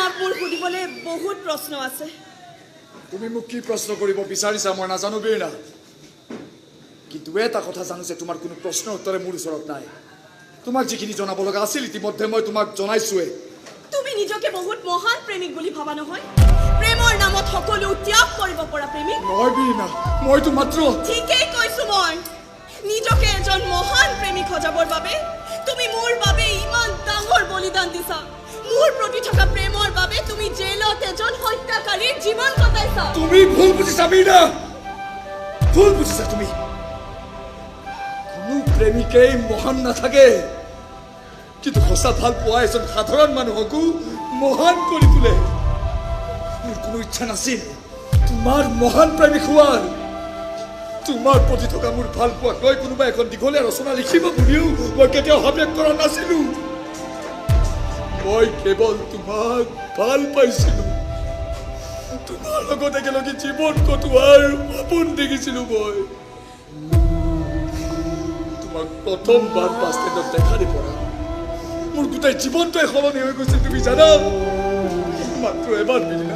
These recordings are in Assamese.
তোমাক মোৰ সুধিবলৈ বহুত প্ৰশ্ন আছে। তুমি মোক কি প্ৰশ্ন কৰিব বিচাৰিছা মই নাজানো বীণা, কিন্তু এটা কথা জানো যে তোমাৰ কোনো প্ৰশ্নৰ উত্তৰে মোৰ ওচৰত নাই। তোমাক যিখিনি জনাব লগা আছিল ইতিমধ্যে মই তোমাক জনাইছোৱে। তুমি নিজকে বহুত মহান প্ৰেমিক বুলি ভাবা নহয়? প্ৰেমৰ নামত সকলো ত্যাগ কৰিব পৰা প্ৰেমিক নহয় বীণা, মইতো মাত্ৰ ঠিকেই কৈছো। মই নিজকে এজন মহান প্ৰেমিক সজাবৰ বাবে তুমি মোৰ বাবে ইমান ডাঙৰ বলিদান দিছা। মোৰ প্ৰতি থকা প্ৰেমৰ বাবে তুমি জেলত এজন হত্যাকাৰীৰ জীৱন কটাইছা। তুমি ভুল বুজিছা বীণা, ভুল বুজিছা তুমি। কোনো প্ৰেমিকেই মহান নাথাকে, কিন্তু সঁচা ভাল পোৱা এজন সাধাৰণ মানুহকো মহান কৰি তোলে। মোৰ কোনো ইচ্ছা নাছিল তোমাৰ মহান প্ৰেমিক হোৱাৰ। তোমাৰ প্ৰতি থকা মোৰ ভাল পোৱাক লৈ কোনোবা এখন দীঘলীয়া ৰচনা লিখিব বুলিও মই কেতিয়াও ভাবে কৰা নাছিলো। মই কেৱল তোমাক ভাল পাইছিলো, তোমাৰ লগত একেলগে জীৱন কটোৱাৰ সপোন দেখিছিলো। মই তোমাক প্ৰথমবাৰ বাছ ষ্টেণ্ডত দেখা দি পৰা মোৰ গোটেই জীৱনটোৱে সলনি হৈ গৈছিল। তুমি জানা, মাত্ৰ এবাৰ মিলিনা,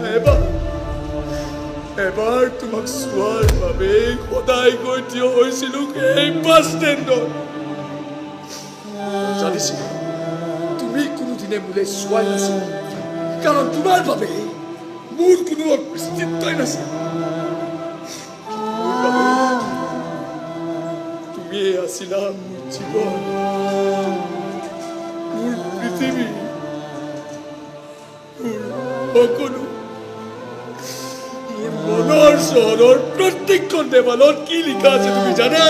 এবাৰ তোমাক চোৱাৰ বাবে সদায় গৈ থিয় হৈছিলো এই বাছ ষ্টেণ্ডত। জানিছিলো তুমি কোনোদিনে মোলে চোৱাই নাছিল, কাৰণ তোমাৰ বাবে মোৰ কোনো অস্তিত্বই নাছিল। তুমিয়ে আছিলা মোৰ জীৱন, মোৰ পৃথিৱী, মোৰ সকলো। মোৰ মনৰ চহৰৰ প্ৰত্যেকখন দেৱালত কি লিখা আছে তুমি জানা?